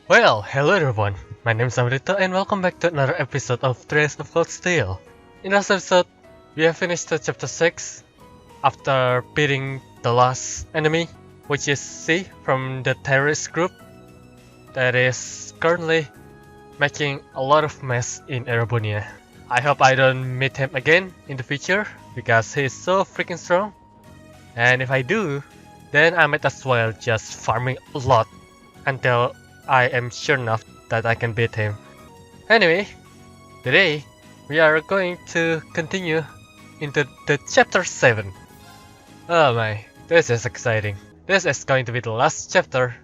Well, hello everyone, my name is Amrita and welcome back to another episode of Trails of Cold Steel. In last episode, we have finished the chapter 6 after beating the last enemy, which is C from the terrorist group that is currently making a lot of mess in Erebonia. I hope I don't meet him again in the future because he's so freaking strong. And if I do, then I might as well just farming a lot until I am sure enough that I can beat him. Anyway, today we are going to continue into the chapter 7. Oh my, this is exciting. This is going to be the last chapter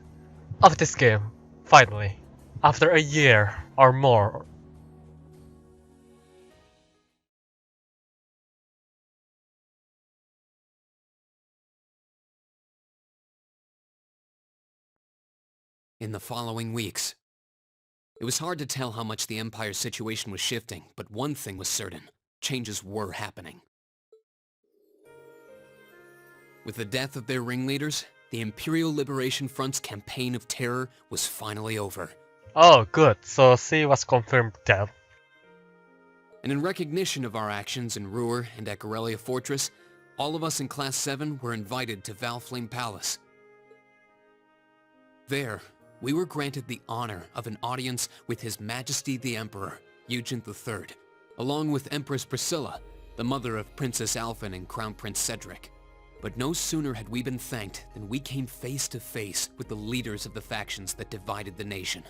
of this game, finally, after a year or more. In the following weeks. It was hard to tell how much the Empire's situation was shifting, but one thing was certain. Changes were happening. With the death of their ringleaders, the Imperial Liberation Front's campaign of terror was finally over. Oh good, so C was confirmed dead. And in recognition of our actions in Ruhr and at Gorelia Fortress, all of us in Class 7 were invited to Valflame Palace. There, we were granted the honor of an audience with His Majesty the Emperor, Eugent III, along with Empress Priscilla, the mother of Princess Alphen and Crown Prince Cedric. But no sooner had we been thanked than we came face to face with the leaders of the factions that divided the nation.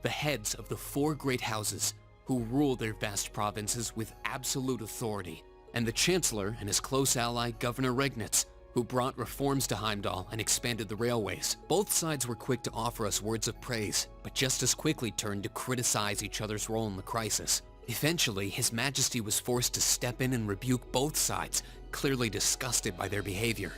The heads of the 4 great houses who rule their vast provinces with absolute authority, and the Chancellor and his close ally Governor Regnitz, who brought reforms to Heimdall and expanded the railways. Both sides were quick to offer us words of praise, but just as quickly turned to criticize each other's role in the crisis. Eventually, His Majesty was forced to step in and rebuke both sides, clearly disgusted by their behavior.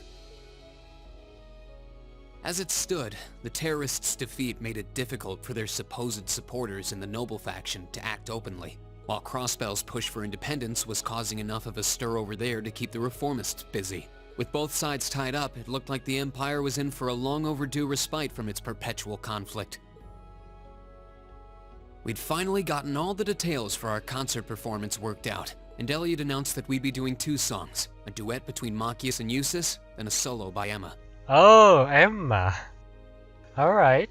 As it stood, the terrorists' defeat made it difficult for their supposed supporters in the noble faction to act openly, while Crossbell's push for independence was causing enough of a stir over there to keep the reformists busy. With both sides tied up, it looked like the Empire was in for a long overdue respite from its perpetual conflict. We'd finally gotten all the details for our concert performance worked out, and Elliot announced that we'd be doing 2 songs, a duet between Machias and Eustace, and a solo by Emma. Oh, Emma. Alright.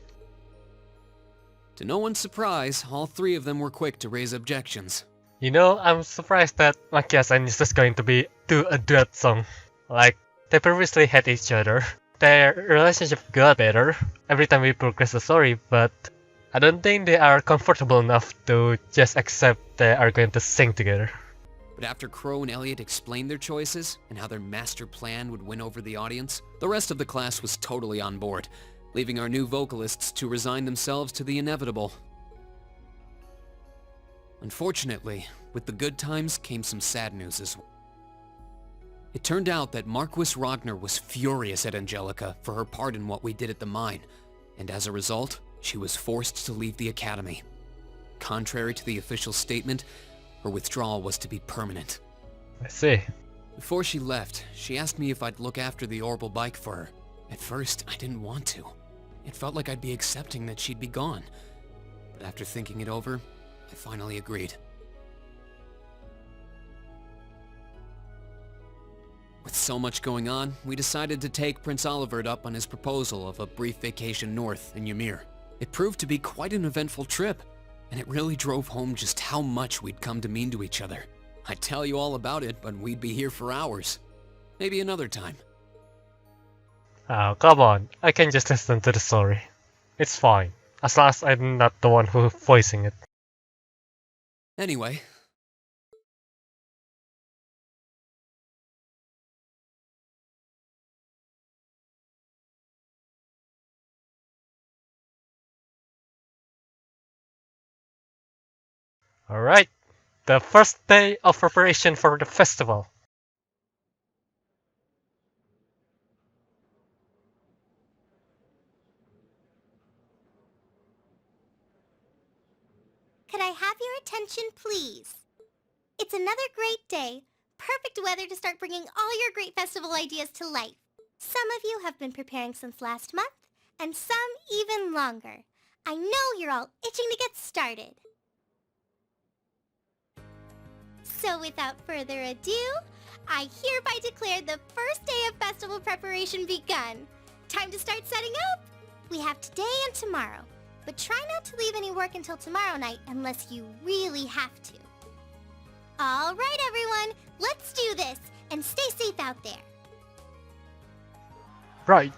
To no one's surprise, all 3 of them were quick to raise objections. You know, I'm surprised that Machias and Eustace going to do a duet song. Like, they previously had each other. Their relationship got better every time we progress the story, but I don't think they are comfortable enough to just accept they are going to sing together. But after Crow and Elliot explained their choices and how their master plan would win over the audience, the rest of the class was totally on board, leaving our new vocalists to resign themselves to the inevitable. Unfortunately, with the good times came some sad news as well. It turned out that Marquis Ragnar was furious at Angelica for her part in what we did at the mine, and as a result, she was forced to leave the academy. Contrary to the official statement, her withdrawal was to be permanent. I see. Before she left, she asked me if I'd look after the orbital bike for her. At first, I didn't want to. It felt like I'd be accepting that she'd be gone. But after thinking it over, I finally agreed. With so much going on, we decided to take Prince Olivert up on his proposal of a brief vacation north in Ymir. It proved to be quite an eventful trip, and it really drove home just how much we'd come to mean to each other. I'd tell you all about it, but we'd be here for hours. Maybe another time. Oh, come on. I can just listen to the story. It's fine, as long as I'm not the one who voicing it. Anyway. Alright, the first day of preparation for the festival. Could I have your attention, please? It's another great day. Perfect weather to start bringing all your great festival ideas to life. Some of you have been preparing since last month, and some even longer. I know you're all itching to get started. So without further ado, I hereby declare the first day of festival preparation begun. Time to start setting up. We have today and tomorrow, but try not to leave any work until tomorrow night unless you really have to. All right, everyone, let's do this, and stay safe out there. Right.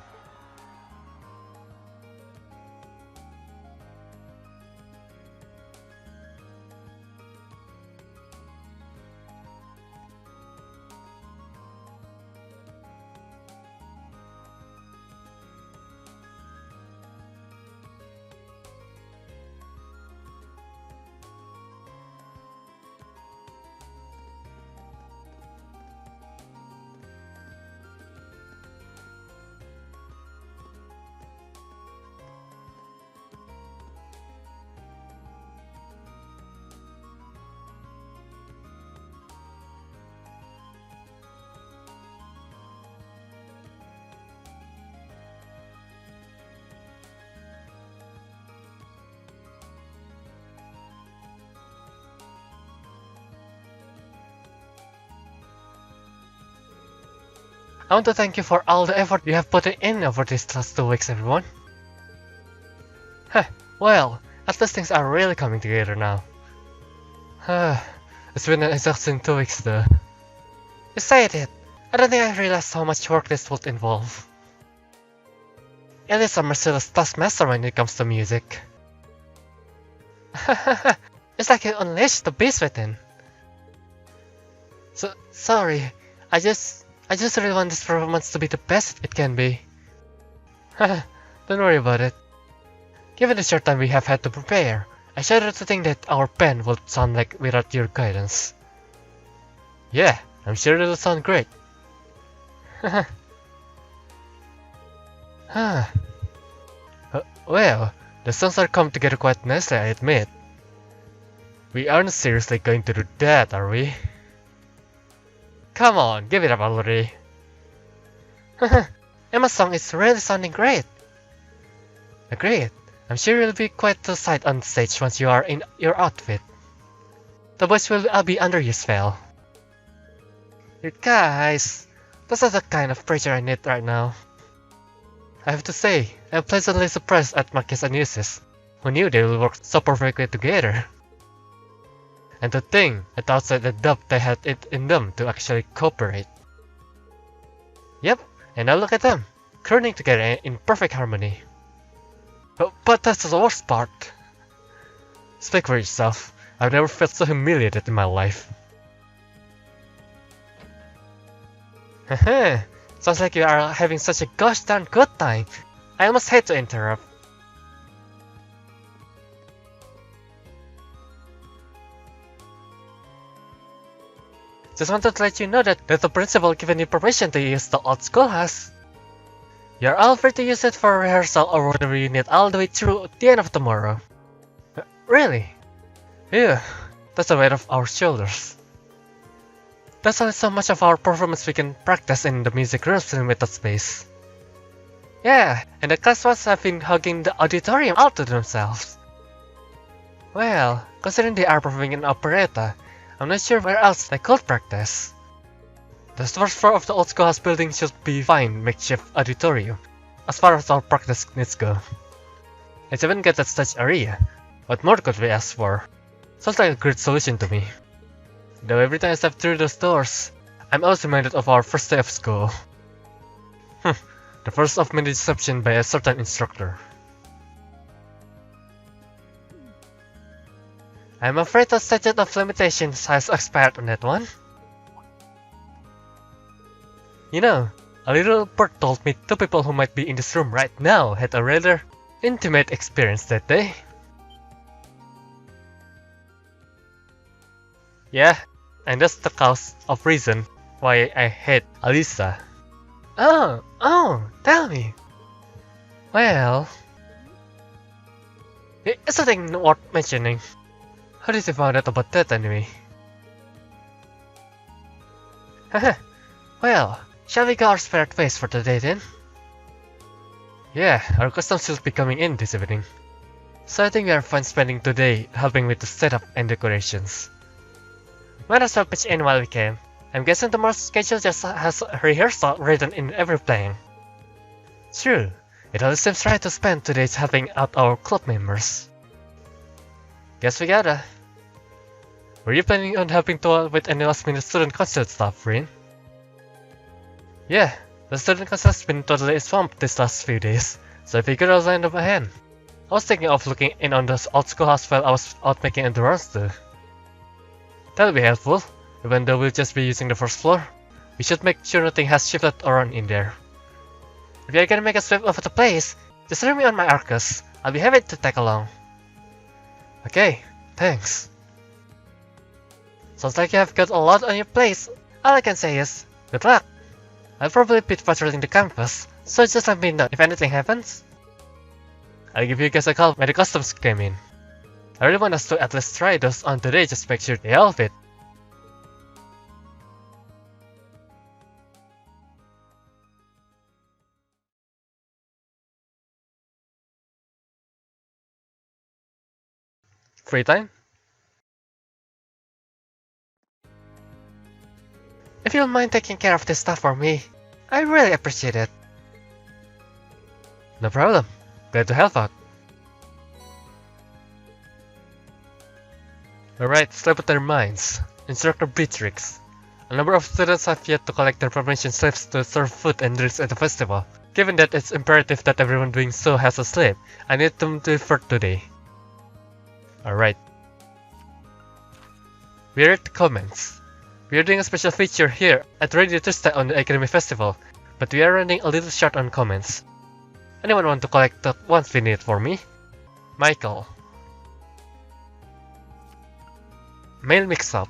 I want to thank you for all the effort you have put in over these last 2 weeks, everyone. Well, at least things are really coming together now. It's been an exhausting 2 weeks though. You said it! I don't think I realized how much work this would involve. At least I'm merciless taskmaster when it comes to music. It's like you unleashed the beast within. Sorry, I just really want this performance to be the best it can be. Don't worry about it. Given the short time we have had to prepare, I shudder to think that our band would sound like without your guidance. Yeah, I'm sure it'll sound great. Well, the songs are come together quite nicely, I admit. We aren't seriously going to do that, are we? Come on, give it up already. Emma's song is really sounding great. Agreed. I'm sure you'll be quite the sight on stage once you are in your outfit. The boys will all be under your spell. You guys, that's not the kind of pressure I need right now. I have to say, I'm pleasantly surprised at Marcus and Eustace, who knew they would work so perfectly together. And to think, at the outset I doubt they had it in them to actually cooperate. Yep, and now look at them, crooning together in perfect harmony. But that's the worst part. Speak for yourself. I've never felt so humiliated in my life. Heh, sounds like you are having such a gosh darn good time. I almost hate to interrupt. Just wanted to let you know that the principal given you permission to use the old schoolhouse. You're all free to use it for rehearsal or whatever you need all the way through the end of tomorrow. Really? Yeah, that's a weight off our shoulders. There's only so much of our performance we can practice in the music rooms in limited space. Yeah, and the class ones have been hugging the auditorium all to themselves. Well, considering they are performing in operetta, I'm not sure where else they could practice. The first floor of the old schoolhouse building should be fine makeshift auditorium, as far as our practice needs go. It's even got a stage area. What more could we ask for? Sounds like a great solution to me. Though every time I step through those doors, I'm always reminded of our first day of school. The first of many deception by a certain instructor. I'm afraid the statute of limitations has expired on that one. You know, a little bird told me 2 people who might be in this room right now had a rather intimate experience that day. Yeah, and that's the cause of reason why I hate Alisa. Oh, tell me. Well, it's something worth mentioning. How did you find out about that anyway? Haha, well, shall we go our separate ways for today then? Yeah, our customs will be coming in this evening. So I think we are fine spending today helping with the setup and decorations. Might as well pitch in while we can. I'm guessing tomorrow's schedule just has a rehearsal written in every plan. True, it always seems right to spend today's helping out our club members. Guess we gotta. Were you planning on helping Toa with any last minute student concert stuff, Rin? Yeah, the student concert has been totally swamped these last few days, so I figured I'll lend them a hand. I was thinking of looking in on the old schoolhouse while I was out making the runs too. That'll be helpful, even though we'll just be using the first floor. We should make sure nothing has shifted around in there. If you're gonna make a sweep over the place, just leave me on my Arcus. I'll be happy to tag along. Okay, thanks. Sounds like you have got a lot on your plate. All I can say is, good luck. I'll probably be patrolling the campus, so just let me know if anything happens. I'll give you guys a call when the customs came in. I really want us to at least try those on today just to make sure they all fit. Free time? If you don't mind taking care of this stuff for me, I really appreciate it. No problem. Glad to help out. Alright, slip with their minds. Instructor Beatrix. A number of students have yet to collect their permission slips to serve food and drinks at the festival. Given that it's imperative that everyone doing so has a slip, I need them to for today. Alright. We read the comments. We are doing a special feature here at Radio Tuesday on the Academy Festival, but we are running a little short on comments. Anyone want to collect the ones we need for me? Michael. Mail mix-up.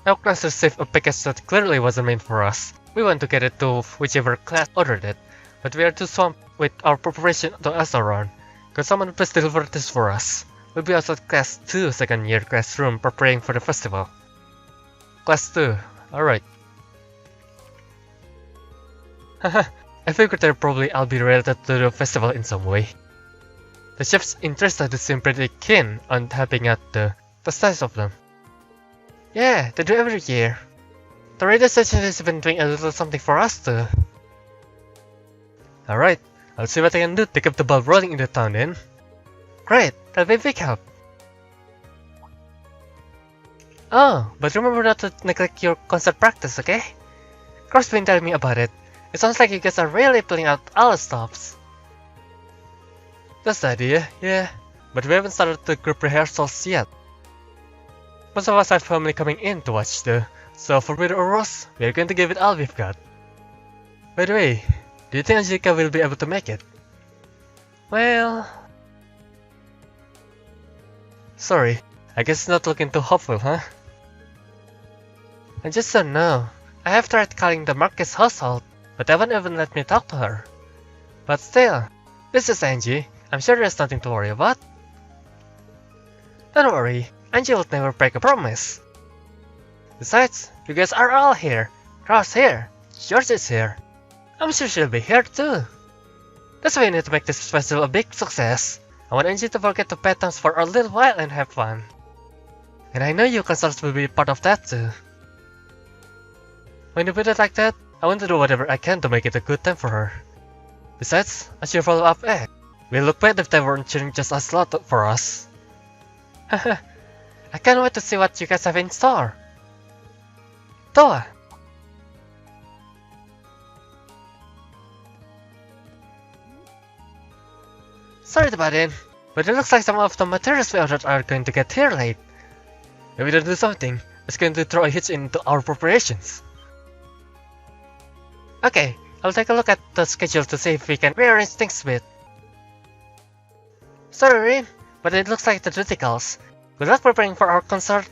Our class received a package that clearly wasn't meant for us. We want to get it to whichever class ordered it, but we are too swamped with our preparation to ask around. Could someone please deliver this for us? We'll be outside Class 2 second year classroom preparing for the festival. Class 2, alright. Haha, I figured they'll probably all be related to the festival in some way. The chef's interested seem pretty keen on helping out the size of them. Yeah, they do every year. The radio station has been doing a little something for us too. Alright, I'll see what I can do to keep the ball rolling in the town then. Great, that'll be a big help. Oh, but remember not to neglect your concert practice, okay? Cross's been telling me about it. It sounds like you guys are really pulling out all the stops. That's the idea, yeah. But we haven't started the group rehearsals yet. Most of us have family coming in to watch though, so for better or worse, we are going to give it all we've got. By the way, do you think Angelica will be able to make it? Well... Sorry, I guess it's not looking too hopeful, huh? I just don't know. I have tried calling the Marquis household, but they won't even let me talk to her. But still, this is Angie. I'm sure there's nothing to worry about. Don't worry, Angie will never break a promise. Besides, you guys are all here. Ross here. George is here. I'm sure she'll be here too. That's why we need to make this festival a big success. I want Angie to forget the bad times for a little while and have fun. And I know you consorts will be part of that too. When you put it like that, I want to do whatever I can to make it a good time for her. Besides, as your follow-up act, we'll look bad if they weren't cheering just as loud for us. Haha, I can't wait to see what you guys have in store. Toa! Sorry to butt in, but it looks like some of the materials we ordered are going to get here late. If we don't do something, it's going to throw a hitch into our preparations. Okay, I'll take a look at the schedule to see if we can rearrange things a bit. Sorry Rin, but it looks like the duty calls. Good luck preparing for our concert.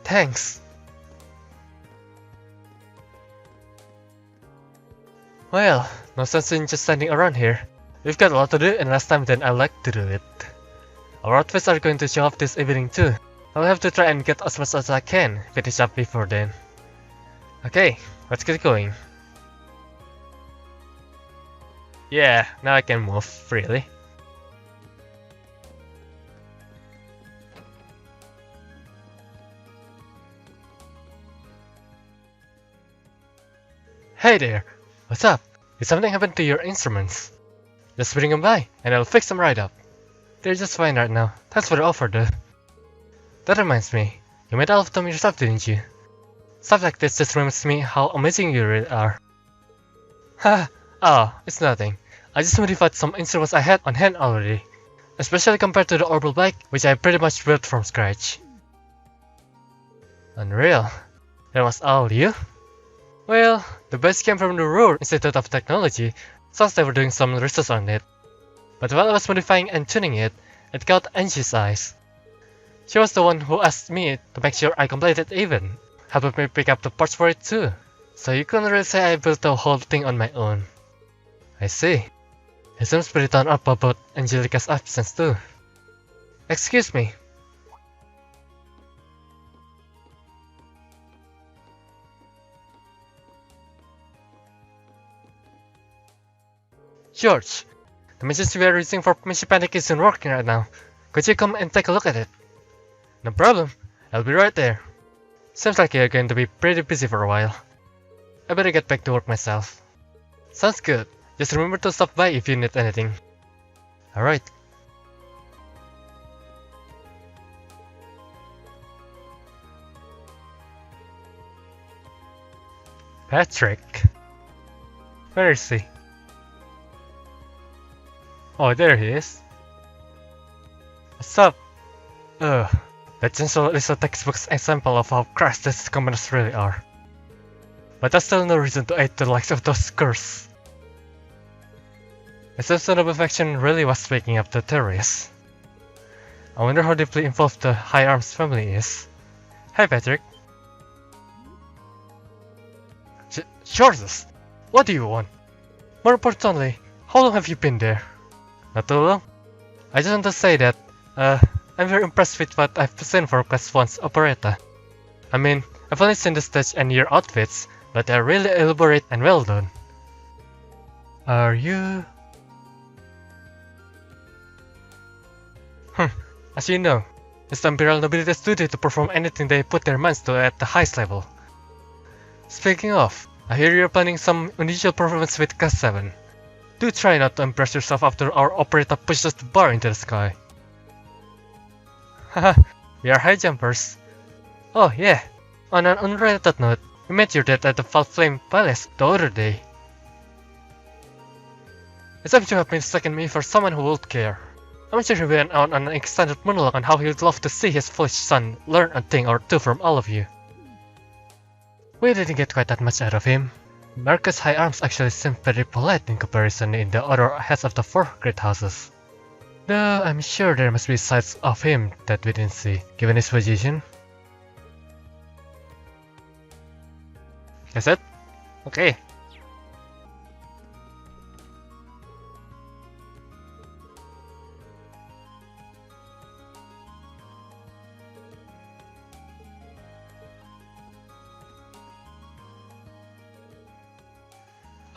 Thanks. Well, no sense in just standing around here. We've got a lot to do and less time than I like to do it. Our outfits are going to show off this evening too. I'll have to try and get as much as I can finish up before then. Okay, let's get going. Yeah, now I can move freely. Hey there! What's up? Did something happen to your instruments? Just bring them by, and I'll fix them right up. They're just fine right now. Thanks for the offer though. That reminds me, you made all of them yourself, didn't you? Stuff like this just reminds me how amazing you really are. Haha, oh, it's nothing. I just modified some instruments I had on hand already. Especially compared to the orbital bike, which I pretty much built from scratch. Unreal. That was all you? Well, the best came from the Ruhr Institute of Technology, since they were doing some research on it. But while I was modifying and tuning it, it caught Angie's eyes. She was the one who asked me to make sure I completed it even, helping me pick up the parts for it too. So you couldn't really say I built the whole thing on my own. I see. It seems pretty torn up about Angelica's absence too. Excuse me. George, the message we are using for Mission Panic isn't working right now. Could you come and take a look at it? No problem. I'll be right there. Seems like you're going to be pretty busy for a while. I better get back to work myself. Sounds good. Just remember to stop by if you need anything. Alright. Patrick. Where is he? Oh, there he is. What's up? Ugh. That chancellor is a textbook example of how crass these commoners really are. But that's still no reason to hate the likes of those curs. It seems the noble faction really was waking up the terrorists. I wonder how deeply involved the High Arms family is. Hey Patrick. Shortus, what do you want? More importantly, how long have you been there? Not too long. I just want to say that, I'm very impressed with what I've seen for Class 1's operetta. I mean, I've only seen the stage and your outfits, but they're really elaborate and well done. Are you... As you know, it's the Imperial Nobility's duty to perform anything they put their minds to at the highest level. Speaking of, I hear you're planning some unusual performance with Class 7. Do try not to impress yourself after our operetta pushes the bar into the sky. Haha, we are high jumpers. Oh yeah, on an unrelated note, we met your dad at the Fall Flame Palace the other day. It seems you have mistaken me for someone who would care. I'm sure he went on an extended monologue on how he would love to see his foolish son learn a thing or two from all of you. We didn't get quite that much out of him. Marcus High Arms actually seemed very polite in comparison in the other heads of the 4 great houses. Though I'm sure there must be sides of him that we didn't see, given his position. That's it? Okay.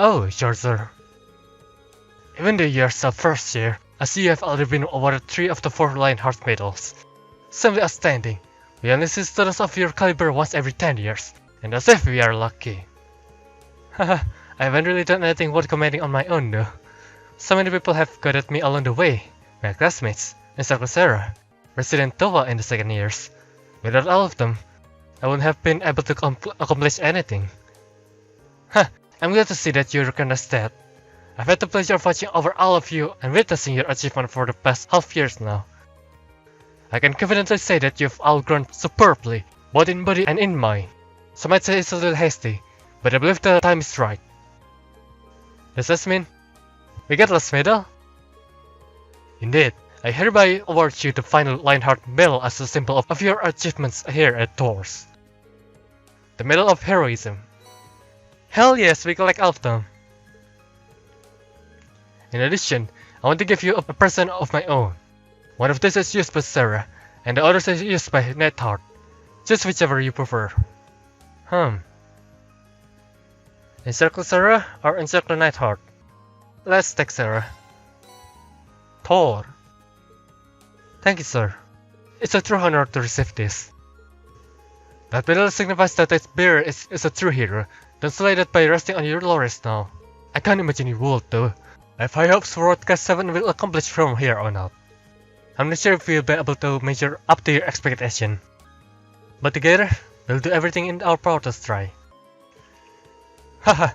Oh, sure sir. Even though you're still first year, I see you have already been awarded 3 of the 4 Lionheart medals. Simply outstanding. We only see students of your caliber once every 10 years, and as if we are lucky. Haha, I haven't really done anything worth commending on my own though. So many people have guided me along the way. My classmates, Mr. Sarah, President Towa in the second years. Without all of them, I wouldn't have been able to accomplish anything. Huh, I'm glad to see that you recognize that. I've had the pleasure of watching over all of you and witnessing your achievement for the past half years now. I can confidently say that you've all grown superbly, both in body and in mind. Some might say it's a little hasty, but I believe the time is right. Does this mean we get last medal? Indeed, I hereby award you the final Lionheart Medal as a symbol of your achievements here at Tours. The Medal of Heroism. Hell yes, we collect all of them. In addition, I want to give you a present of my own. One of these is used by Sarah, and the other is used by Neithard. Choose whichever you prefer. Encircle Sarah or Encircle Neithard? Let's take Sarah. Thor. Thank you, sir. It's a true honor to receive this. That medal signifies that its bearer is a true hero. Don't slay that by resting on your laurels now. I can't imagine you would, though. I have high hopes for what Cast 7 will accomplish from here on out. I'm not sure if we'll be able to measure up to your expectation. But together, we'll do everything in our power to try. Haha,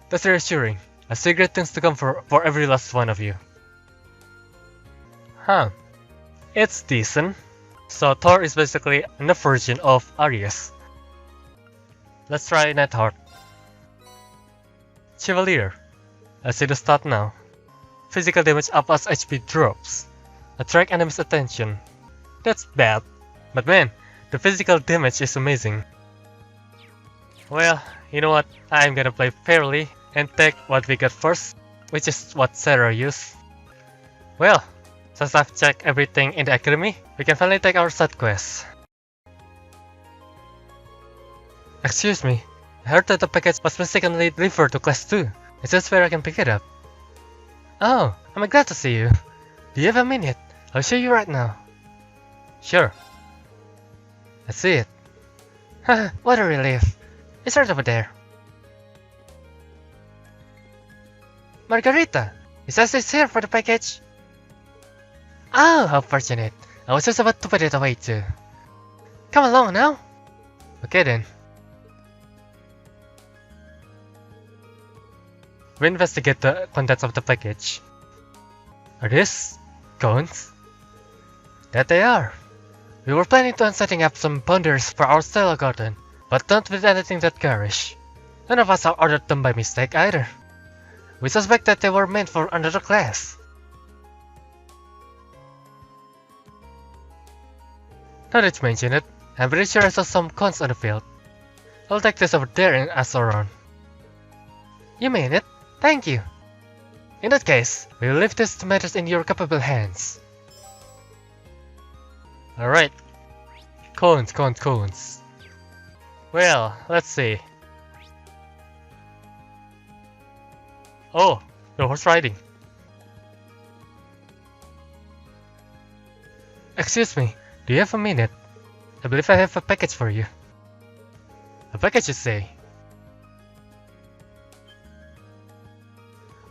that's reassuring. I see great things to come for every last one of you. Huh. It's decent. So Thor is basically a version of Aries. Let's try Netheart. Chevalier. I see the stat now. Physical damage up as HP drops. Attract enemies' attention. That's bad. But man, the physical damage is amazing. Well, you know what? I'm gonna play fairly and take what we got first, which is what Sarah used. Well, since I've checked everything in the academy, we can finally take our side quest. Excuse me, I heard that the package was mistakenly delivered to class 2. Is this where I can pick it up? Oh, I'm glad to see you. Do you have a minute? I'll show you right now. Sure. I see it. Haha, what a relief. It's right over there. Margarita, is Cecil here for the package? Oh, how fortunate. I was just about to put it away too. Come along now. Okay then. We investigate the contents of the package. Are these cones? That they are. We were planning on setting up some boundaries for our Stella garden, but not with anything that garish. None of us have ordered them by mistake either. We suspect that they were meant for another class. Now that you mention it, I'm pretty sure I saw some cones on the field. I'll take this over there and ask around. You mean it? Thank you. In that case, we'll leave these matters in your capable hands. Alright. Cones. Well, let's see. Oh, no horse riding. Excuse me, do you have a minute? I believe I have a package for you. A package, you say?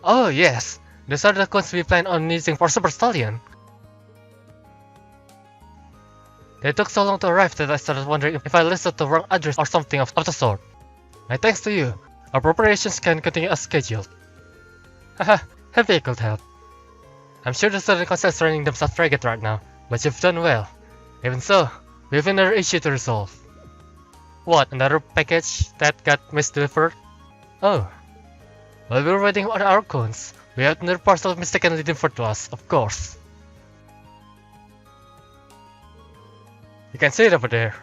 Oh yes, those are the coins we plan on using for Super Stallion. They took so long to arrive that I started wondering if I listed the wrong address or something of the sort. My thanks to you, our preparations can continue as scheduled. Haha, happy I could help. I'm sure the student council is running themselves ragged right now, but you've done well. Even so, we have another issue to resolve. What, another package that got misdelivered? Oh. While we were waiting on our coins, we had another parcel mistakenly delivered to us, of course. You can see it over there.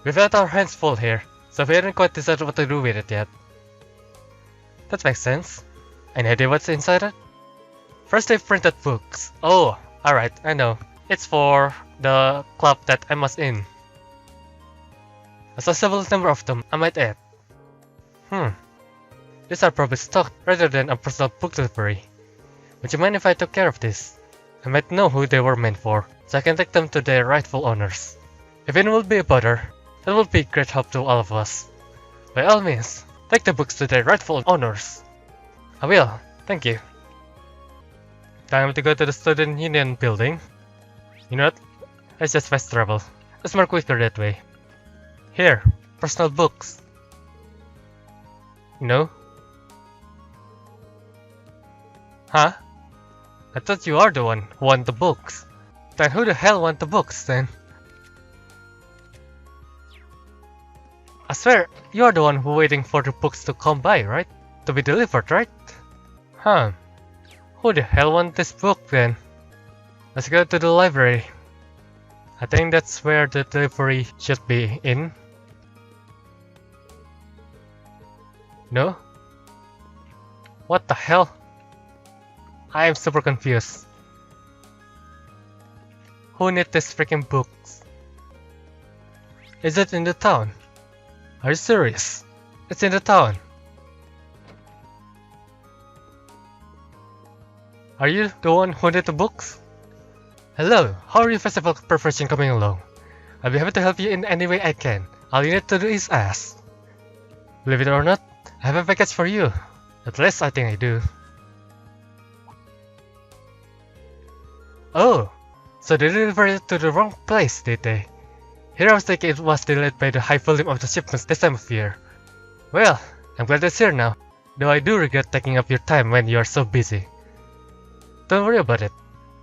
We've had our hands full here, so we haven't quite decided what to do with it yet. That makes sense. Any idea what's inside it? First they've printed books. Oh, alright, I know. It's for the club that Emma's in. A sizable number of them, I might add. These are probably stocked rather than a personal book delivery. Would you mind if I took care of this? I might know who they were meant for, so I can take them to their rightful owners. If it will be a bother, that will be great help to all of us. By all means, take the books to their rightful owners. I will, thank you. Time to go to the Student Union building. You know what? Let's just fast travel. It's more quicker that way. Here, personal books. No? Huh? I thought you are the one who want the books. Then who the hell want the books then? I swear, you're the one who waiting for the books to come by, right? To be delivered, right? Huh. Who the hell want this book then? Let's go to the library. I think that's where the delivery should be in. No? What the hell? I am super confused. Who needs these freaking books? Is it in the town? Are you serious? It's in the town. Are you the one who did the books? Hello, how are your festival preparation coming along? I'll be happy to help you in any way I can. All you need to do is ask. Believe it or not, I have a package for you. At least I think I do. Oh, so they delivered it to the wrong place, did they? Here I was thinking it was delayed by the high volume of the shipments this time of year. Well, I'm glad it's here now, though I do regret taking up your time when you are so busy. Don't worry about it.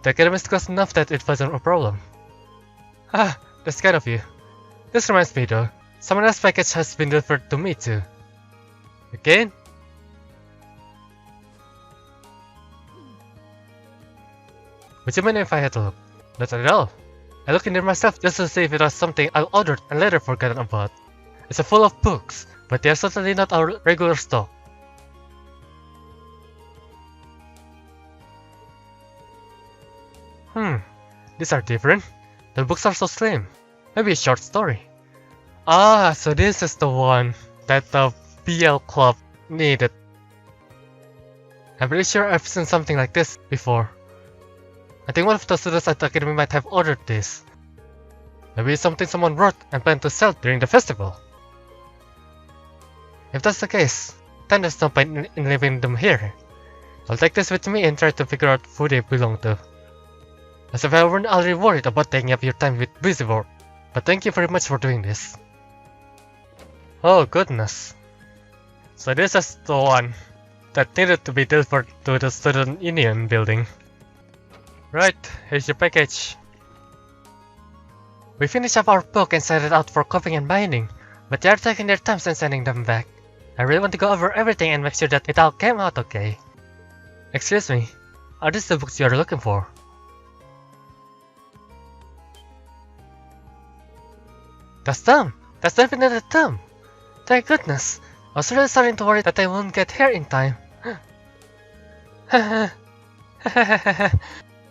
The academy is close enough that it wasn't a problem. Ah, that's kind of you. This reminds me though, someone else's package has been delivered to me too. Again? Would you mind if I had a look? Not at all. I looked in there myself just to see if it was something I ordered and later forgotten about. It's full of books, but they are certainly not our regular stock. These are different. The books are so slim. Maybe a short story. Ah, so this is the one that the BL club needed. I'm pretty sure I've seen something like this before. I think one of the students at the academy might have ordered this. Maybe it's something someone wrote and planned to sell during the festival. If that's the case, then there's no point in leaving them here. I'll take this with me and try to figure out who they belong to. As if I weren't already worried about taking up your time with busy work. But thank you very much for doing this. Oh goodness. So this is the one that needed to be delivered to the student union building. Right, here's your package. We finished up our book and sent it out for copying and binding, but they are taking their time since sending them back. I really want to go over everything and make sure that it all came out okay. Excuse me, are these the books you are looking for? That's them! That's definitely them! Thank goodness! I was really starting to worry that I won't get here in time.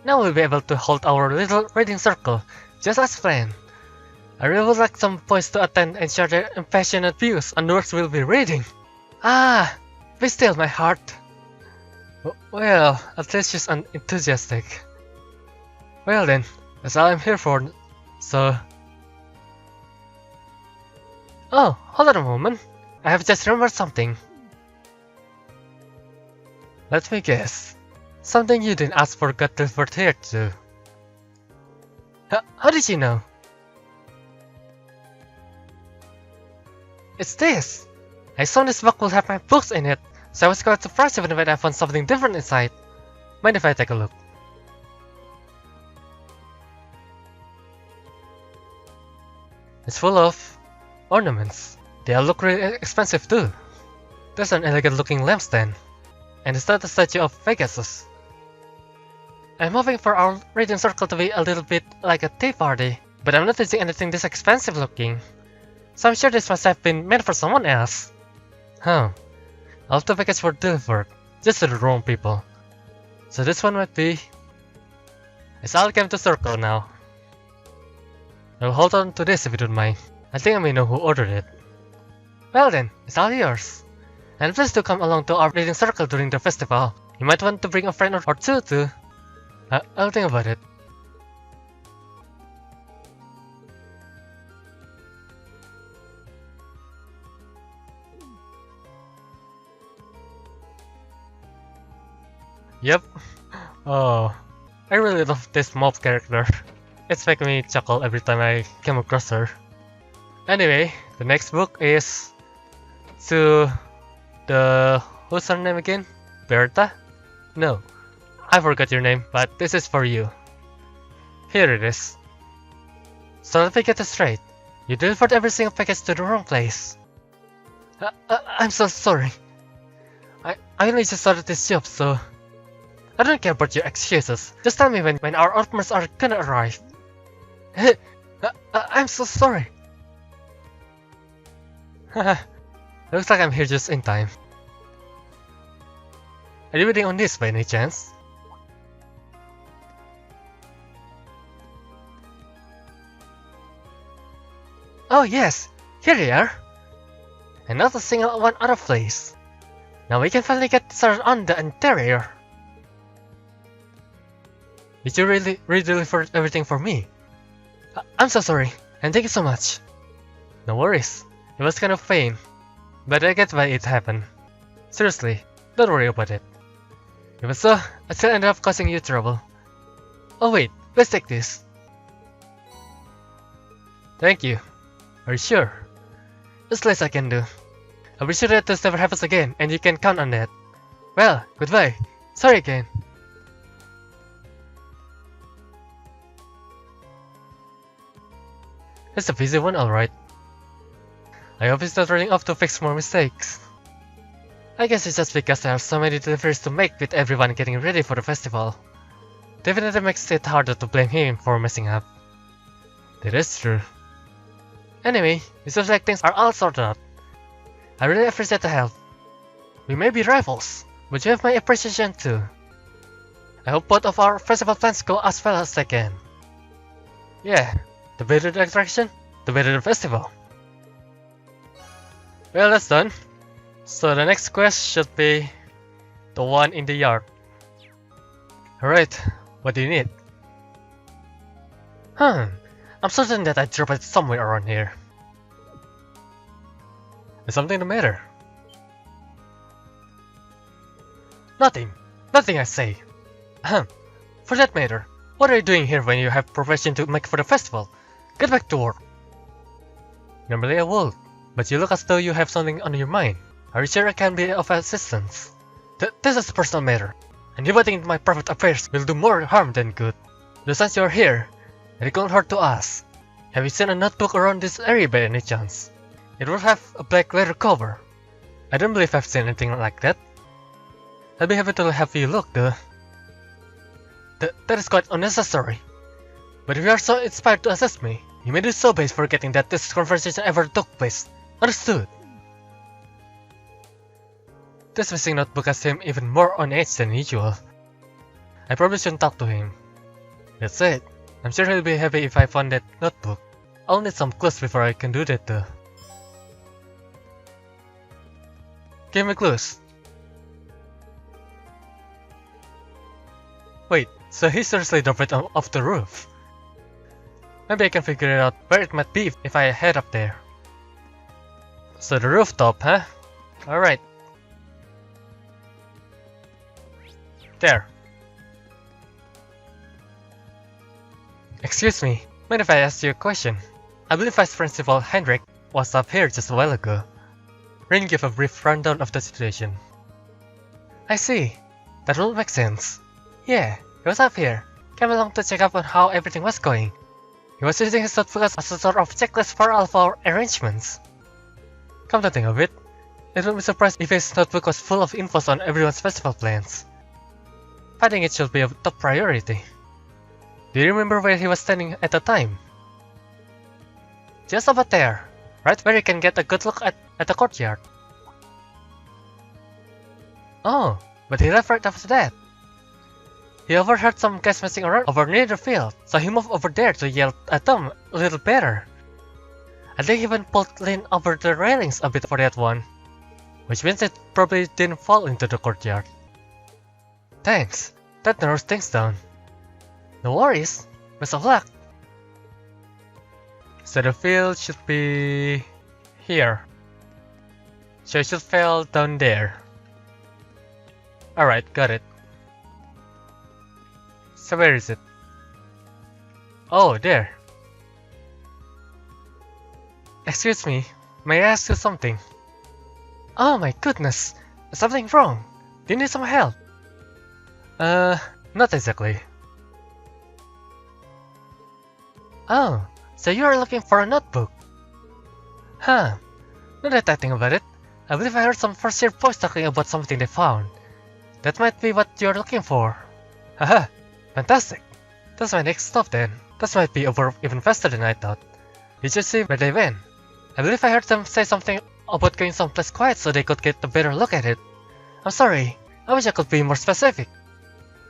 Now we'll be able to hold our little reading circle, just as planned. I really would like some boys to attend and share their passionate views on the works we'll be reading. Ah! Be still, my heart! Well, at least she's enthusiastic. Well then, that's all I'm here for, so... Oh, hold on a moment. I have just remembered something. Let me guess. Something you didn't ask for got delivered here too. How did you know? It's this! I saw this book will have my books in it, so I was quite surprised even when I found something different inside. Mind if I take a look? It's full of ornaments. They all look really expensive too. There's an elegant looking lampstand. And it's not a statue of Pegasus. I'm hoping for our reading circle to be a little bit like a tea party, but I'm not using anything this expensive looking. So I'm sure this must have been meant for someone else. Huh. All the packages were delivered, just to the wrong people. So this one might be... It's all came to circle now. I'll hold on to this if you don't mind. I think I may know who ordered it. Well then, it's all yours. And please do come along to our reading circle during the festival. You might want to bring a friend or two too. I'll think about it. Yep. Oh, I really love this mob character. It's making me chuckle every time I come across her. Anyway, the next book is to the... what's her name again? Berta? No, I forgot your name, but this is for you. Here it is. So let me get this straight. You delivered every single package to the wrong place. I'm so sorry. I only just started this job, so... I don't care about your excuses. Just tell me when our orders are gonna arrive. I'm so sorry. Looks like I'm here just in time. Are you reading on this by any chance? Oh yes, here they are. And not a single one out of place. Now we can finally get started on the interior. Did you really re-deliver everything for me? I'm so sorry, and thank you so much. No worries. It was kind of pain, but I get why it happened. Seriously, don't worry about it. Even so, I still ended up causing you trouble. Oh wait, let's take this. Thank you. Are you sure? It's the least I can do. I'll be sure that this never happens again, and you can count on that. Well, goodbye. Sorry again. It's a busy one, alright. I hope he's not running off to fix more mistakes. I guess it's just because there are so many deliveries to make with everyone getting ready for the festival. Definitely makes it harder to blame him for messing up. That is true. Anyway, it seems like things are all sorted out. I really appreciate the help. We may be rivals, but you have my appreciation too. I hope both of our festival plans go as well as they can. Yeah, the better the attraction, the better the festival. Well, that's done. So the next quest should be the one in the yard. Alright, what do you need? I'm certain that I dropped it somewhere around here. Is something the matter? Nothing. Nothing, I say. For that matter, what are you doing here when you have preparation to make for the festival? Get back to work. Normally I would, but you look as though you have something on your mind. Are you sure I can be of assistance? This is a personal matter, and debating into my private affairs will do more harm than good. But since you're here, it can't hurt to ask. Have you seen a notebook around this area by any chance? It will have a black leather cover. I don't believe I've seen anything like that. I'd be happy to have you look though. That is quite unnecessary. But if you are so inspired to assist me, you may do so by forgetting that this conversation ever took place. Understood? This missing notebook has him even more on edge than usual. I probably shouldn't talk to him. That's it. I'm sure he'll be happy if I found that notebook. I'll need some clues before I can do that though. Give me clues. Wait, so he seriously dropped it off the roof? Maybe I can figure out where it might be if I head up there. So the rooftop, huh? Alright. There. Excuse me, mind if I ask you a question? I believe Vice Principal Hendrik was up here just a while ago. Rin gave a brief rundown of the situation. I see. That will make sense. Yeah, he was up here. Came along to check up on how everything was going. He was using his notebook as a sort of checklist for all of our arrangements. Come to think of it, it wouldn't be surprised if his notebook was full of info on everyone's festival plans. Finding it should be a top priority. Do you remember where he was standing at the time? Just over there, right where you can get a good look at the courtyard. Oh, but he left right after that. He overheard some guys messing around over near the field, so he moved over there to yell at them a little better. I think he even pulled Lynn over the railings a bit for that one, which means it probably didn't fall into the courtyard. Thanks, that narrows things down. No worries, best of luck. So the field should be here. So it should fall down there. Alright, got it. So where is it? Oh, there. Excuse me, may I ask you something? Oh my goodness, is something wrong? Do you need some help? Not exactly. Oh, so you are looking for a notebook? Huh, now that I think about it, I believe I heard some first-year boys talking about something they found. That might be what you're looking for. Haha, fantastic. That's my next stop then. That might be over even faster than I thought. Did you see where they went? I believe I heard them say something about going someplace quiet so they could get a better look at it. I'm sorry, I wish I could be more specific.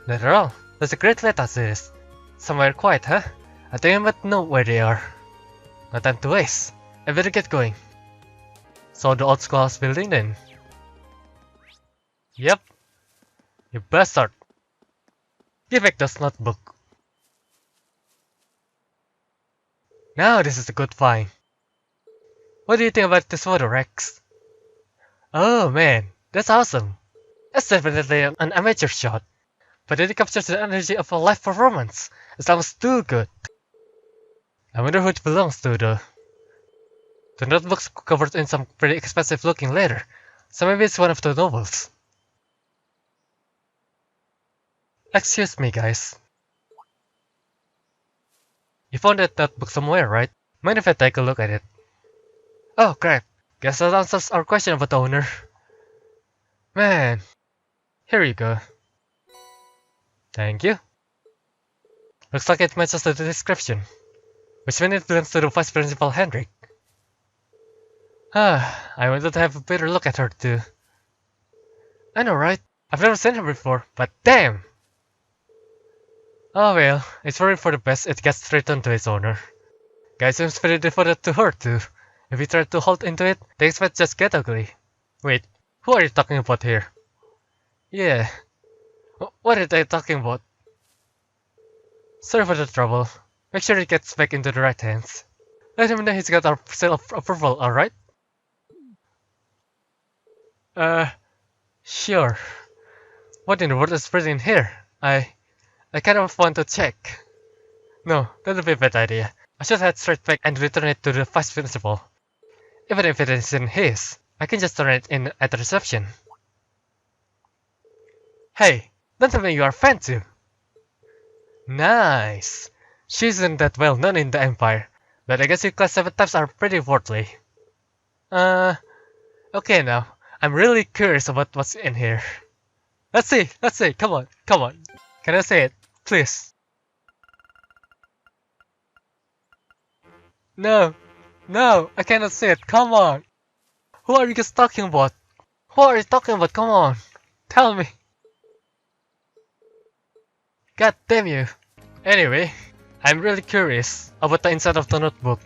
Not at all, that's a great let as it is. Somewhere quiet, huh? I think I might know where they are. No time to waste. I better get going. So the old schoolhouse building then? Yep. You bastard. Give back this notebook, Now this is a good find. What do you think about this photo, Rex? Oh man, that's awesome. That's definitely an amateur shot, but it captures the energy of a live performance. It sounds too good. I wonder who it belongs to though. The notebook's covered in some pretty expensive looking leather, so maybe it's one of the novels. Excuse me, guys. You found that notebook somewhere, right? Mind if I take a look at it? Oh crap, guess that answers our question about the owner. Man, here you go. Thank you. Looks like it matches the description, which means it belongs to the Vice Principal Hendrik. I wanted to have a better look at her too. I know, right? I've never seen her before, but damn! Oh well, it's worried for the best it gets returned to its owner. Guy seems very devoted to her too. If we try to hold into it, things might just get ugly. Wait, who are you talking about here? Yeah. What are they talking about? Sorry for the trouble. Make sure it gets back into the right hands. Let him know he's got our seal of approval, alright? Sure. What in the world is written in here? I kind of want to check. No, that would be a bad idea. I should head straight back and return it to the Vice Principal. Even if it isn't his, I can just turn it in at the reception. Hey, don't tell me you are a fan too. Nice. She isn't that well known in the Empire, but I guess your class 7 types are pretty worldly. Okay now. I'm really curious about what's in here. Let's see, come on. Can I say it, please? No, I cannot say it, come on. Who are you guys talking about? Come on. Tell me. God damn you. Anyway, I'm really curious about the inside of the notebook.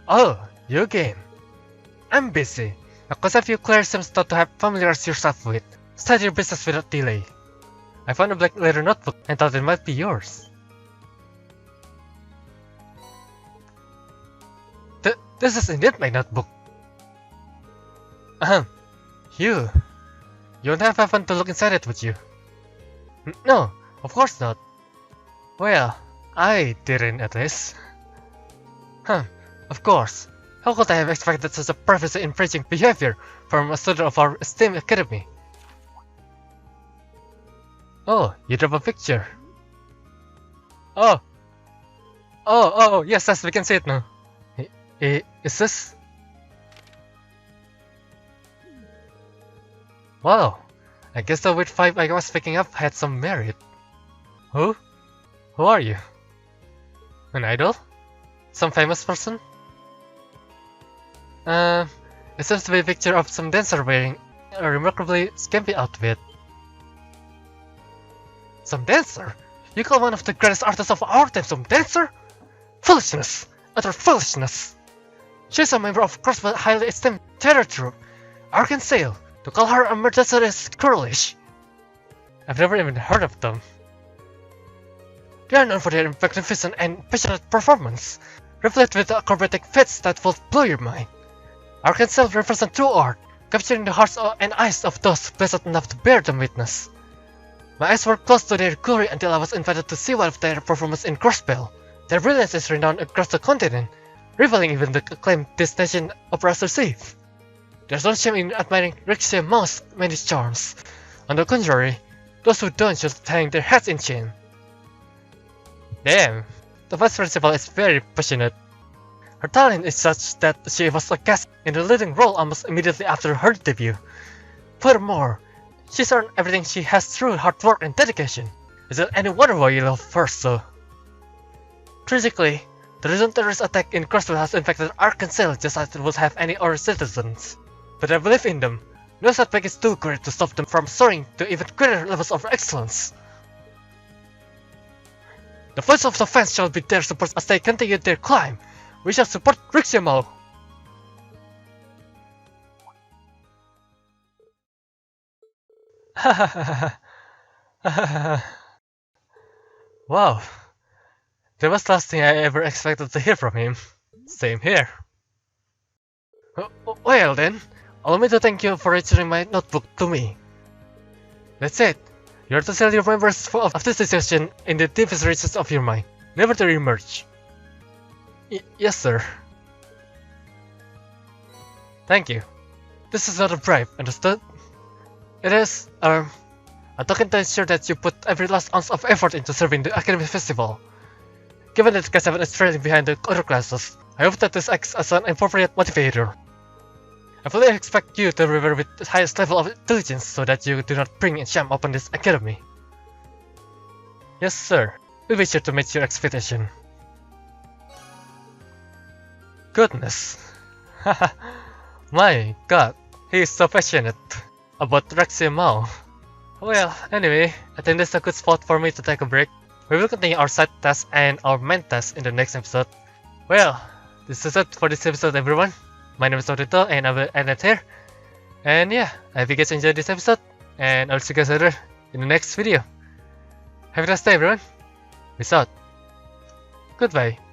Oh, your game. I'm busy. Because of you, Claire seems not to have familiarized yourself with. Start your business without delay. I found a black leather notebook and thought it might be yours. This is indeed my notebook. You. You won't have fun to look inside it, would you? No, of course not. Well, I didn't at least. Of course. How could I have expected such a privacy-infringing behavior from a student of our esteemed academy? Oh, you dropped a picture. Oh, yes, we can see it now. Is this? Wow, I guess the weird vibe I was picking up had some merit. Who? Who are you? An idol? Some famous person? It seems to be a picture of some dancer wearing a remarkably skimpy outfit. Some dancer? You call one of the greatest artists of our time some dancer? Foolishness! Utter foolishness! She's a member of Crossbell's highly esteemed theater troupe, Arkansas. To call her a dancer is girlish. I've never even heard of them. They are known for their magnificent and passionate performance, replete with acrobatic feats that will blow your mind. Arkansas represents true art, capturing the hearts and eyes of those blessed enough to bear them witness. My eyes were close to their glory until I was invited to see one of their performances in Crossbell. Their brilliance is renowned across the continent, rivaling even the acclaim this nation operas receive. There's no shame in admiring Rixie amongst many charms. On the contrary, those who don't should hang their heads in shame. Damn, the vice principal is very passionate. Her talent is such that she was cast in the leading role almost immediately after her debut. Furthermore, she's earned everything she has through hard work and dedication. Is it any wonder why you love her so? Tragically, the recent terrorist attack in Crossville has infected Arkansas just as it would have any other citizens. But I believe in them. No setback is too great to stop them from soaring to even greater levels of excellence. The voice of the fans shall be their support as they continue their climb. We shall support Riximo! Wow, That was the last thing I ever expected to hear from him. Same here. Well then, allow me to thank you for returning my notebook to me. That's it. You are to tell your members of this decision in the deepest reaches of your mind, never to reemerge. Yes, sir. Thank you. This is not a bribe, understood? It is, a token to ensure that you put every last ounce of effort into serving the Academy Festival. Given that Class 7 is trailing behind the other classes, I hope that this acts as an appropriate motivator. I fully expect you to deliver with the highest level of intelligence so that you do not bring in shame upon this academy. Yes, sir. We'll be sure to meet your expectation. Goodness. My god, he is so passionate about Rexy Mao. Well, anyway, I think this is a good spot for me to take a break. We will continue our side test and our main test in the next episode. Well, this is it for this episode, everyone. My name is Naruto and I will end it here. And yeah, I hope you guys enjoyed this episode, and I'll see you guys later in the next video. Have a nice day, everyone. Peace out. Goodbye.